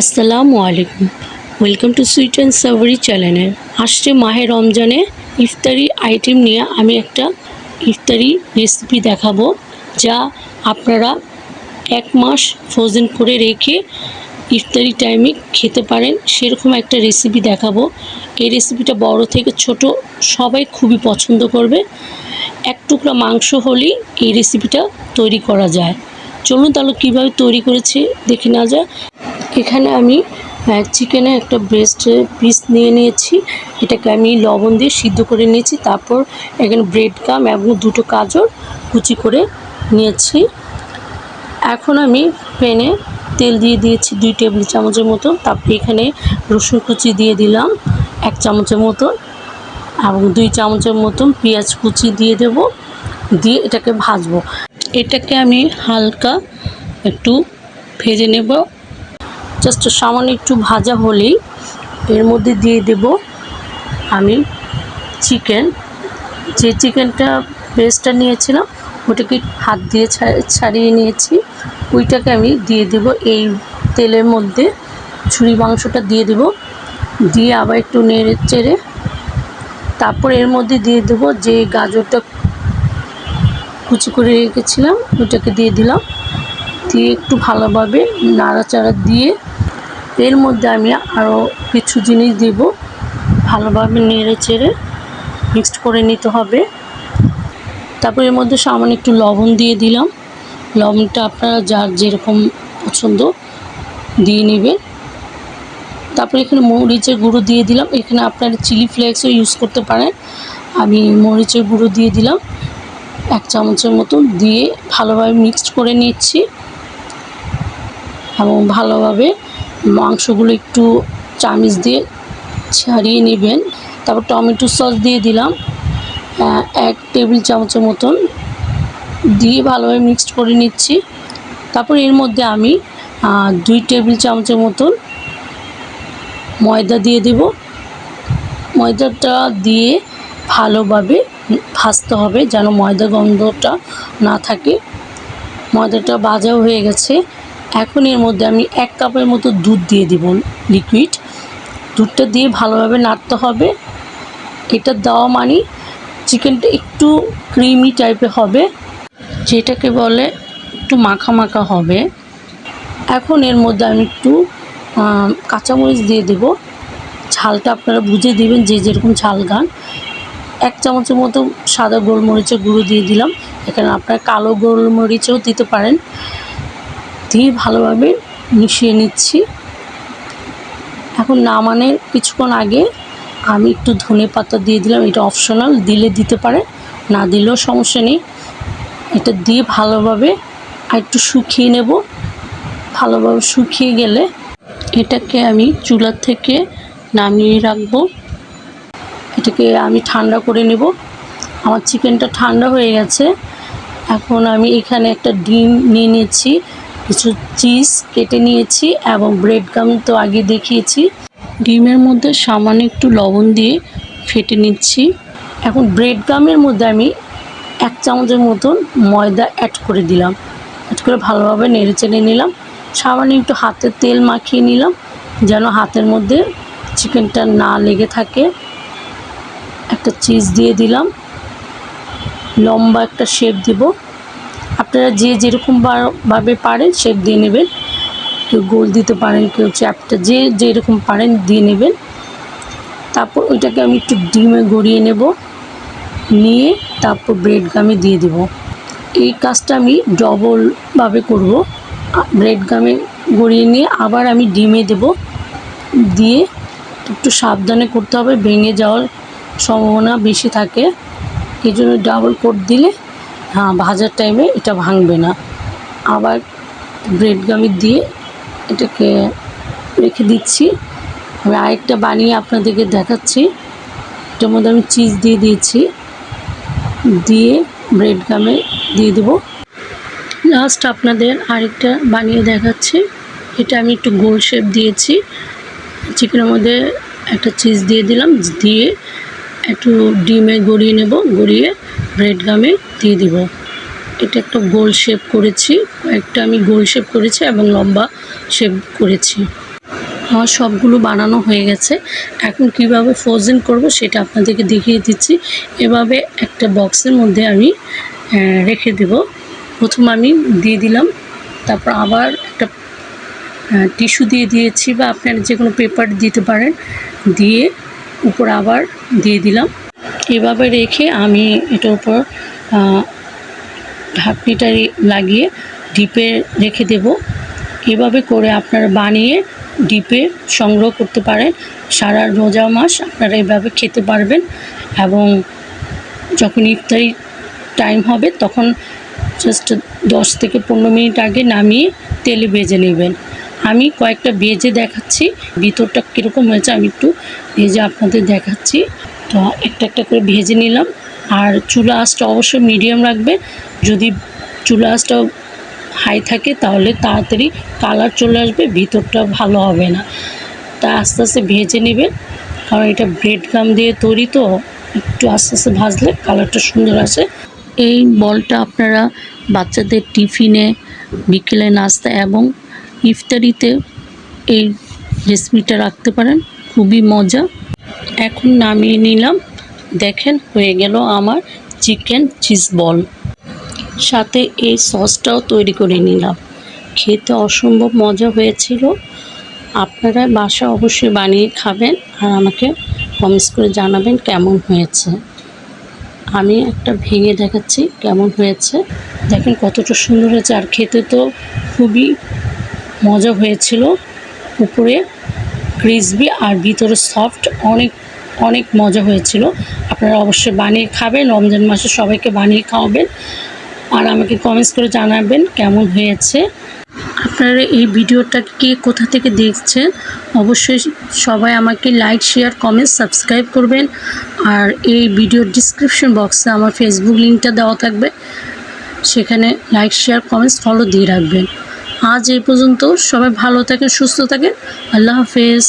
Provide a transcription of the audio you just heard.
আসসালামু আলাইকুম। Welcome to sweet and সাভরি চ্যানেলে। আসছে মাহে রমজানে ইফতারি আইটেম নিয়ে আমি একটা ইফতারি রেসিপি দেখাবো, যা আপনারা 1 মাস ফ্রোজেন করে রেখে ইফতারি টাইমে খেতে পারেন। সেরকম একটা রেসিপি দেখাবো। এই রেসিপিটা বড় থেকে ছোট সবাই খুবই পছন্দ করবে। এক টুকরা মাংস হলেই এই রেসিপিটা তৈরি করা যায়। চলুন তাহলে কীভাবে তৈরি করেছি দেখে নেওয়া যায়। এখানে আমি চিকেনের একটা ব্রেস্ট পিস নিয়ে নিয়েছি। এটাকে আমি লবণ দিয়ে সিদ্ধ করে নিয়েছি। তারপর এখানে ব্রেড ক্রাম্ব এবং 2টো গাজর কুচি করে নিয়েছি। এখন আমি প্যানে তেল দিয়ে দিয়েছি 2 টেবিল চামচের মতো। তারপরে এখানে রসুন কুচি দিয়ে দিলাম 1 চামচের মতো এবং 2 চামচের মতন পেঁয়াজ কুচি দিয়ে দেব। দিয়ে এটাকে ভাজবো। এটাকে আমি হালকা একটু ভেজে নেব। জাস্ট সামান্য একটু ভাজা হলেই এর মধ্যে দিয়ে দেব আমি যে চিকেনটা ব্রেস্টটা নিয়েছিলাম ওটাকে হাত দিয়ে ছাড়িয়ে নিয়েছি। ওইটাকে আমি দিয়ে দেব এই তেলের মধ্যে। ছুরি মাংসটা দিয়ে দেব, দিয়ে আবার একটু নেড়ে চেড়ে তারপর এর মধ্যে দিয়ে দেব যে গাজরটা কুচি করে রেখেছিলাম ওটাকে দিয়ে দিলাম। দিয়ে একটু ভালোভাবে নাড়াচাড়া দিয়ে এর মধ্যে আমি আরও কিছু জিনিস দেব। ভালোভাবে নেড়ে চেড়ে মিক্সড করে নিতে হবে। তারপর এর মধ্যে সামান্য একটু লবণ দিয়ে দিলাম। লবণটা আপনারা যার যেরকম পছন্দ দিয়ে নেবেন। তারপর এখানে মরিচের গুঁড়ো দিয়ে দিলাম। এখানে আপনারা চিলি ফ্লেক্সও ইউজ করতে পারেন। আমি মরিচের গুঁড়ো দিয়ে দিলাম 1 চামচের মতো। দিয়ে ভালোভাবে মিক্সড করে নিচ্ছি এবং ভালোভাবে মাংসগুলো একটু চামচ দিয়ে ছাড়িয়ে নেবেন। তারপর টমেটো সস দিয়ে দিলাম 1 টেবিল চামচের মতন, দিয়ে ভালোভাবে মিক্সড করে নিচ্ছি। তারপর এর মধ্যে আমি 2 টেবিল চামচের মতন ময়দা দিয়ে দেব। ময়দাটা দিয়ে ভালোভাবে ভাজতে হবে যেন ময়দা গন্ধটা না থাকে। ময়দাটা ভাজা হয়ে গেছে। এখন এর মধ্যে আমি 1 কাপের মতো দুধ দিয়ে দেব, লিকুইড দুধটা দিয়ে ভালোভাবে নাড়তে হবে। এটা দেওয়া মানে চিকেনটা একটু ক্রিমি টাইপের হবে, যেটাকে বলে একটু মাখা মাখা হবে। এখন এর মধ্যে আমি একটু কাঁচামরিচ দিয়ে দেব। ঝালটা আপনারা বুঝে দিবেন যে যেরকম ঝাল খান। 1 চামচের মতো সাদা গোলমরিচের গুঁড়ো দিয়ে দিলাম। এখানে আপনারা কালো গোলমরিচও দিতে পারেন। দিয়ে ভালোভাবে মিশিয়ে নিচ্ছি। এখন নামানোর কিছুক্ষণ আগে আমি একটু ধনেপাতা দিয়ে দিলাম। এটা অপশনাল, দিলে দিতে পারে, না দিলেও সমস্যা নেই। এটা দিয়ে ভালোভাবে আর একটু শুকিয়ে নেব। ভালোভাবে শুকিয়ে গেলে এটাকে আমি চুলা থেকে নামিয়ে রাখবো। এটাকে আমি ঠান্ডা করে নেব। আমার চিকেনটা ঠান্ডা হয়ে গেছে। এখন আমি এখানে একটা ডিম নিয়ে নিয়েছি, কিছু চিজ কেটে নিয়েছি এবং ব্রেড ক্রাম্ব তো আগে দেখিয়েছি। ডিমের মধ্যে সামান্য একটু লবণ দিয়ে ফেটে নিচ্ছি। এখন ব্রেড ক্রাম্বের মধ্যে আমি 1 চামচের মতন ময়দা অ্যাড করে দিলাম। অ্যাড করে ভালোভাবে নেড়ে চেড়ে নিলাম। সামান্য একটু হাতে তেল মাখিয়ে নিলাম যেন হাতের মধ্যে চিকেনটা না লেগে থাকে। একটা চিজ দিয়ে দিলাম। লম্বা একটা শেপ দেব। আপনারা যে যেরকমভাবে পারেন শেপ দিয়ে নেবেন। কেউ গোল দিতে পারেন, কেউ চ্যাপটা, যে যেরকম পারেন দিয়ে নেবেন। তারপর ওইটাকে আমি একটু ডিমে গড়িয়ে নেব। নিয়ে তারপর ব্রেড ক্রাম্বে দিয়ে দেব। এই কাজটা আমি ডবলভাবে করব। ব্রেড ক্রাম্বে গড়িয়ে নিয়ে আবার আমি ডিমে দেব। দিয়ে একটু সাবধানে করতে হবে, ভেঙে যাওয়ার সম্ভাবনা বেশি থাকে। এই জন্য ডাবল কোট দিলে ভাজার টাইমে এটা ভাঙবে না। আবার ব্রেড ক্রাম্বে দিয়ে এটাকে রেখে দিচ্ছি। আমি আরেকটা বানিয়ে আপনাদেরকে দেখাচ্ছি। এটার মধ্যে আমি চিজ দিয়ে দিয়েছি, দিয়ে ব্রেড ক্রাম্বে দিয়ে দেব। লাস্ট আপনাদের আরেকটা বানিয়ে দেখাচ্ছি। এটা আমি একটু গোল শেপ দিয়েছি। চিকেনের মধ্যে একটা চিজ দিয়ে দিলাম, দিয়ে একটু ডিমে গড়িয়ে নেব। গড়িয়ে ব্রেড ক্রাম্বে দিয়ে দিব। এটা একটা গোল শেপ করেছি, একটা আমি গোল শেপ করেছি এবং লম্বা শেপ করেছি। আমার সবগুলো বানানো হয়ে গেছে। এখন কিভাবে ফ্রোজেন করব সেটা আপনাদেরকে দেখিয়ে দিচ্ছি। এভাবে একটা বক্সের মধ্যে আমি রেখে দেব। প্রথম আমি দিয়ে দিলাম, তারপর আবার একটা টিস্যু দিয়ে দিয়েছি, বা আপনারা যে কোনো পেপার দিতে পারেন, দিয়ে উপর আবার দিয়ে দিলাম। এভাবে রেখে আমি এটার উপর ঢাকনিটা লাগিয়ে ডিপে রেখে দেব। এভাবে করে আপনারা বানিয়ে ডিপে সংগ্রহ করতে পারেন। সারা রোজা মাস আপনারা এভাবে খেতে পারবেন, এবং যখন ইফতারি টাইম হবে তখন জাস্ট 10 থেকে 15 মিনিট আগে নামিয়ে তেলে ভেজে নেবেন। আমি কয়েকটা ভেজে দেখাচ্ছি, ভিতরটা কীরকম হয়েছে আমি একটু ভেজে আপনাদের দেখাচ্ছি। তো একটা একটা করে ভেজে নিলাম। আর চুলা আঁচটা অবশ্যই মিডিয়াম রাখবে। যদি চুলা আঁচটা হাই থাকে তাহলে তাড়াতাড়ি কালার চলে আসবে, ভিতরটা ভালো হবে না। তা আস্তে আস্তে ভেজে নেবেন, কারণ এটা ব্রেড গাম দিয়ে তৈরি, তো একটু আস্তে আস্তে ভাজলে কালারটা সুন্দর আসে। এই বলটা আপনারা বাচ্চাদের টিফিনে, বিকেলে নাস্তা এবং ইফতারিতে এই রেসিপিটা রাখতে পারেন, খুবই মজা। এখন নামিয়ে নিলাম। দেখেন হয়ে গেল আমার চিকেন চিজ বল। সাথে এই সসটাও তৈরি করে নিলাম। খেতে অসম্ভব মজা হয়েছিল। আপনারা বাসায় অবশ্যই বানিয়ে খাবেন, আর আমাকে কমেন্টস করে জানাবেন কেমন হয়েছে। আমি একটা ভেঙে দেখাচ্ছি কেমন হয়েছে। দেখেন কতটা সুন্দর হয়েছে, আর খেতে তো খুবই মজা হয়েছিল। উপরে ক্রিসপি আর ভিতরে সফট, অনেক অনেক মজা হয়েছিল। আপনারা অবশ্যই বানিয়ে খাবেন, রমজান মাসে সবাইকে বানিয়ে খাওয়াবেন, আর আমাকে কমেন্টস করে জানাবেন কেমন হয়েছে। আপনারা এই ভিডিওটা কে কোথা থেকে দেখছেন অবশ্যই সবাই আমাকে লাইক, শেয়ার, কমেন্ট, সাবস্ক্রাইব করবেন। আর এই ভিডিওর ডিসক্রিপশন বক্সে আমার ফেসবুক লিঙ্কটা দেওয়া থাকবে, সেখানে লাইক, শেয়ার, কমেন্টস, ফলো দিয়ে রাখবেন। আজ এই পর্যন্ত। সবাই ভালো থাকেন, সুস্থ থাকেন। আল্লাহ হাফেজ।